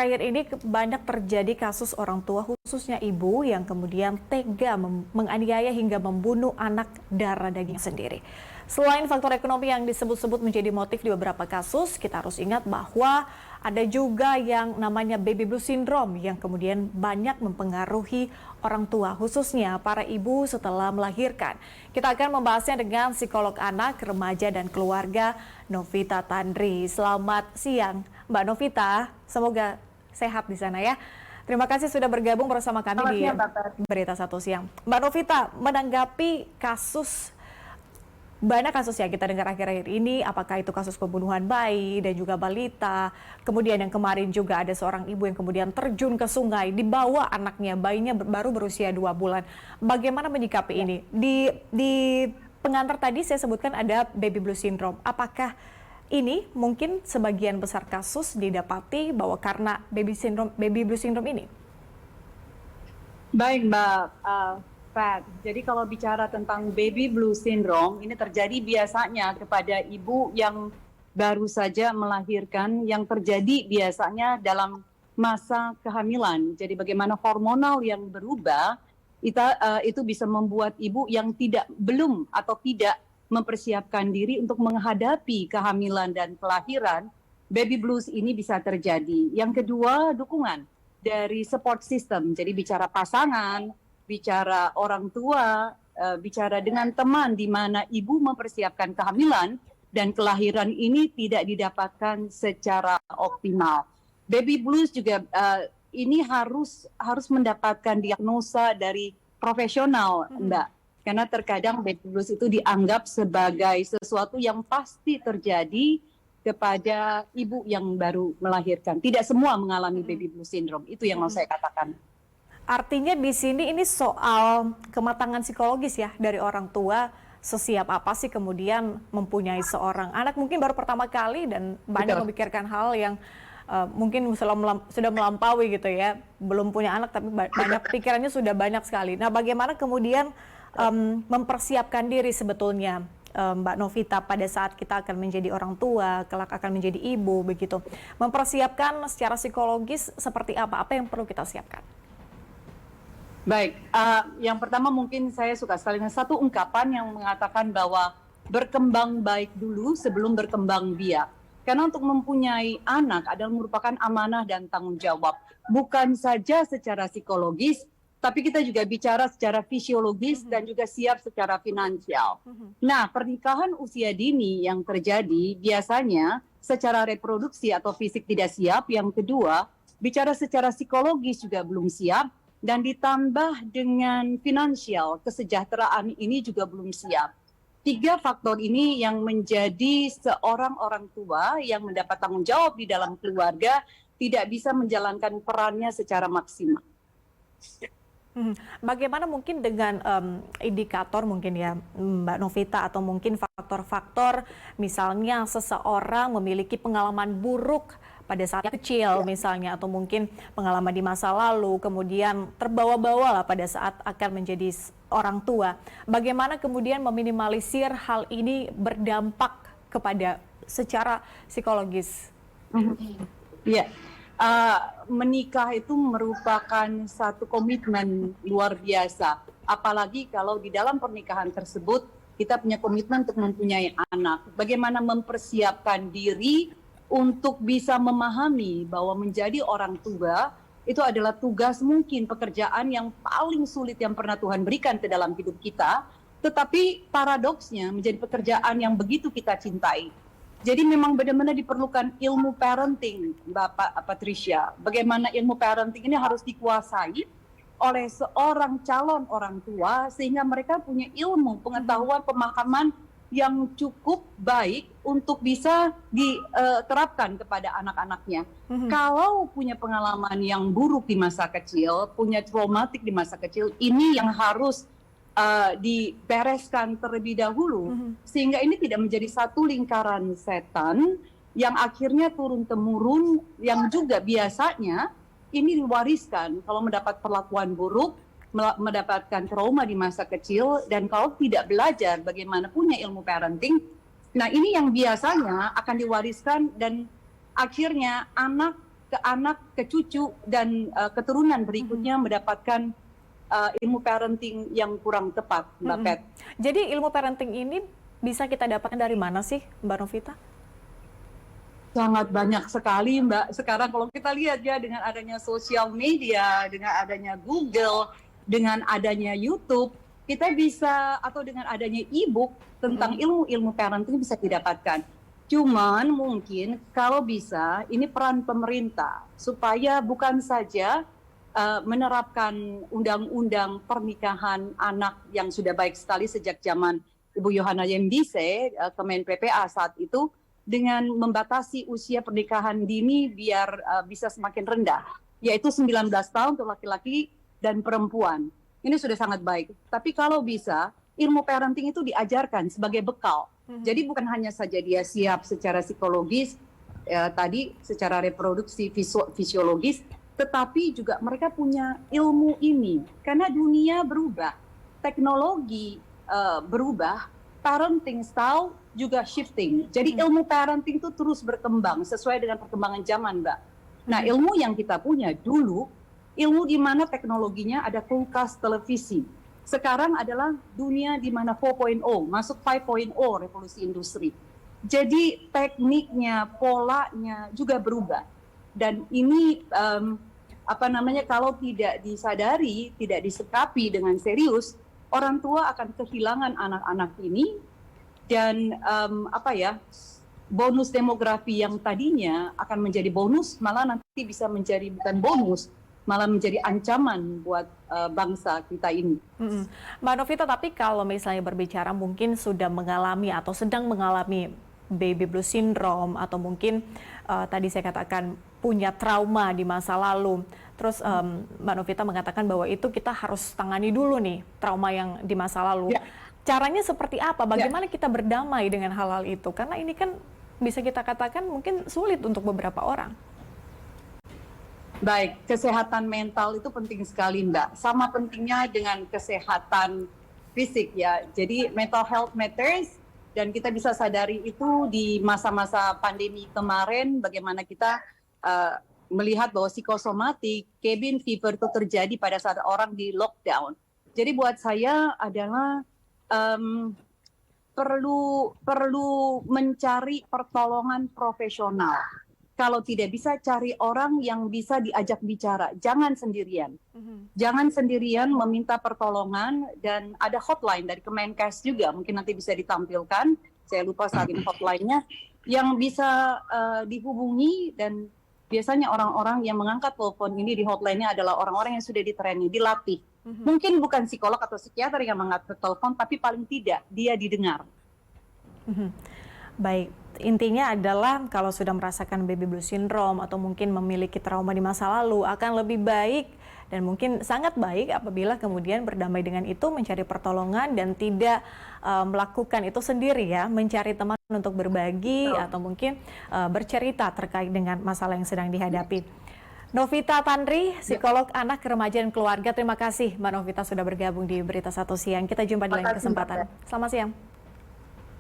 Akhir ini banyak terjadi kasus orang tua khususnya ibu yang kemudian tega menganiaya hingga membunuh anak darah daging sendiri. Selain faktor ekonomi yang disebut-sebut menjadi motif di beberapa kasus, kita harus ingat bahwa ada juga yang namanya baby blue syndrome yang kemudian banyak mempengaruhi orang tua, khususnya para ibu setelah melahirkan. Kita akan membahasnya dengan psikolog anak, remaja, dan keluarga Novita Tandri. Selamat siang, Mbak Novita. Semoga sehat di sana ya. Terima kasih sudah bergabung bersama kami di Berita Satu Siang. Mbak Novita, menanggapi banyak kasus yang kita dengar akhir-akhir ini, apakah itu kasus pembunuhan bayi dan juga balita, kemudian yang kemarin juga ada seorang ibu yang kemudian terjun ke sungai, dibawa anaknya, bayinya baru berusia 2 bulan. Bagaimana menyikapi ini? Di pengantar tadi saya sebutkan ada baby blue syndrome. Apakah ini mungkin sebagian besar kasus didapati bahwa karena baby blue syndrome ini? Baik Mbak Pat, jadi kalau bicara tentang baby blue syndrome, ini terjadi biasanya kepada ibu yang baru saja melahirkan, yang terjadi biasanya dalam masa kehamilan. Jadi bagaimana hormonal yang berubah, itu bisa membuat ibu yang belum atau tidak mempersiapkan diri untuk menghadapi kehamilan dan kelahiran, baby blues ini bisa terjadi. Yang kedua, dukungan dari support system. Jadi bicara pasangan, bicara orang tua, bicara dengan teman di mana ibu mempersiapkan kehamilan dan kelahiran ini tidak didapatkan secara optimal. Baby blues juga ini harus mendapatkan diagnosa dari profesional, Mbak. Karena terkadang baby blues itu dianggap sebagai sesuatu yang pasti terjadi kepada ibu yang baru melahirkan. Tidak semua mengalami baby blues syndrome. Itu yang mau saya katakan. Artinya di sini ini soal kematangan psikologis ya dari orang tua, sesiap apa sih kemudian mempunyai seorang anak mungkin baru pertama kali dan banyak memikirkan hal yang mungkin sudah melampaui gitu ya, belum punya anak tapi banyak pikirannya sudah banyak sekali. Nah, bagaimana kemudian mempersiapkan diri sebetulnya Mbak Novita pada saat kita akan menjadi orang tua, kelak akan menjadi ibu begitu. Mempersiapkan secara psikologis seperti apa yang perlu kita siapkan? Baik, yang pertama mungkin saya suka sekali dengan satu ungkapan yang mengatakan bahwa berkembang baik dulu sebelum berkembang biak. Karena untuk mempunyai anak adalah merupakan amanah dan tanggung jawab. Bukan saja secara psikologis, tapi kita juga bicara secara fisiologis dan juga siap secara finansial. Nah, pernikahan usia dini yang terjadi biasanya secara reproduksi atau fisik tidak siap. Yang kedua, bicara secara psikologis juga belum siap. Dan ditambah dengan finansial, kesejahteraan ini juga belum siap. 3 faktor ini yang menjadi seorang orang tua yang mendapat tanggung jawab di dalam keluarga tidak bisa menjalankan perannya secara maksimal. Bagaimana mungkin dengan indikator mungkin ya Mbak Novita atau mungkin faktor-faktor misalnya seseorang memiliki pengalaman buruk pada saat kecil misalnya atau mungkin pengalaman di masa lalu kemudian terbawa-bawa lah pada saat akan menjadi orang tua. Bagaimana kemudian meminimalisir hal ini berdampak kepada secara psikologis? Ya, menikah itu merupakan satu komitmen luar biasa. Apalagi kalau di dalam pernikahan tersebut kita punya komitmen untuk mempunyai anak. Bagaimana mempersiapkan diri untuk bisa memahami bahwa menjadi orang tua itu adalah tugas mungkin pekerjaan yang paling sulit yang pernah Tuhan berikan ke dalam hidup kita, tetapi paradoksnya menjadi pekerjaan yang begitu kita cintai. Jadi memang benar-benar diperlukan ilmu parenting, Mbak Patricia. Bagaimana ilmu parenting ini harus dikuasai oleh seorang calon orang tua sehingga mereka punya ilmu, pengetahuan, pemahaman yang cukup baik untuk bisa diterapkan kepada anak-anaknya. Kalau punya pengalaman yang buruk di masa kecil, punya traumatik di masa kecil, ini yang harus dibereskan terlebih dahulu, sehingga ini tidak menjadi satu lingkaran setan yang akhirnya turun-temurun, yang juga biasanya ini diwariskan kalau mendapat perlakuan buruk, mendapatkan trauma di masa kecil, dan kalau tidak belajar bagaimana punya ilmu parenting, nah ini yang biasanya akan diwariskan dan akhirnya anak ke anak, ke cucu, dan keturunan berikutnya mendapatkan ilmu parenting yang kurang tepat, Mbak Pet. Jadi ilmu parenting ini bisa kita dapatkan dari mana sih, Mbak Novita? Sangat banyak sekali, Mbak. Sekarang kalau kita lihat ya, dengan adanya sosial media, dengan adanya Google, dengan adanya YouTube, kita bisa, atau dengan adanya e-book tentang ilmu-ilmu parenting bisa didapatkan. Cuman mungkin kalau bisa, ini peran pemerintah supaya bukan saja menerapkan undang-undang pernikahan anak yang sudah baik sekali sejak zaman Ibu Yohana Yembise, Kemen PPA saat itu, dengan membatasi usia pernikahan dini biar bisa semakin rendah, yaitu 19 tahun untuk laki-laki dan perempuan. Ini sudah sangat baik. Tapi kalau bisa, ilmu parenting itu diajarkan sebagai bekal. Jadi bukan hanya saja dia siap secara psikologis, tadi secara reproduksi fisiologis, tetapi juga mereka punya ilmu ini. Karena dunia berubah, teknologi berubah, parenting style juga shifting. Jadi ilmu parenting itu terus berkembang sesuai dengan perkembangan zaman, Mbak. Nah, ilmu yang kita punya dulu, ilmu di mana teknologinya ada kulkas, televisi. Sekarang adalah dunia di mana 4.0, masuk 5.0, revolusi industri. Jadi tekniknya, polanya juga berubah. Dan ini kalau tidak disadari, tidak disikapi dengan serius, orang tua akan kehilangan anak-anak ini, dan bonus demografi yang tadinya akan menjadi bonus malah nanti bisa menjadi bukan bonus, malah menjadi ancaman buat bangsa kita ini. Mbak Novita, tapi kalau misalnya berbicara mungkin sudah mengalami atau sedang mengalami baby blue syndrome, atau mungkin tadi saya katakan punya trauma di masa lalu, terus Mbak Novita mengatakan bahwa itu kita harus tangani dulu nih trauma yang di masa lalu. Ya. Caranya seperti apa? Bagaimana kita berdamai dengan hal-hal itu? Karena ini kan bisa kita katakan mungkin sulit untuk beberapa orang. Baik, kesehatan mental itu penting sekali, Mbak. Sama pentingnya dengan kesehatan fisik ya. Jadi mental health matters, dan kita bisa sadari itu di masa-masa pandemi kemarin, bagaimana kita melihat bahwa psikosomatik, cabin fever itu terjadi pada saat orang di lockdown. Jadi buat saya adalah perlu mencari pertolongan profesional. Kalau tidak bisa, cari orang yang bisa diajak bicara. Jangan sendirian. Jangan sendirian meminta pertolongan, dan ada hotline dari Kemenkes juga. Mungkin nanti bisa ditampilkan. Saya lupa saat ini hotline-nya. Yang bisa dihubungi, dan biasanya orang-orang yang mengangkat telepon ini di hotline-nya adalah orang-orang yang sudah di-training, dilatih. Mungkin bukan psikolog atau psikiater yang mengangkat telepon, tapi paling tidak dia didengar. Baik, intinya adalah kalau sudah merasakan baby blue syndrome atau mungkin memiliki trauma di masa lalu, akan lebih baik dan mungkin sangat baik apabila kemudian berdamai dengan itu, mencari pertolongan dan tidak melakukan itu sendiri ya, mencari teman untuk berbagi atau mungkin bercerita terkait dengan masalah yang sedang dihadapi. Novita Tandri, psikolog anak, remaja dan keluarga. Terima kasih Mbak Novita sudah bergabung di Berita Satu Siang. Kita jumpa di lain kesempatan. Selamat siang.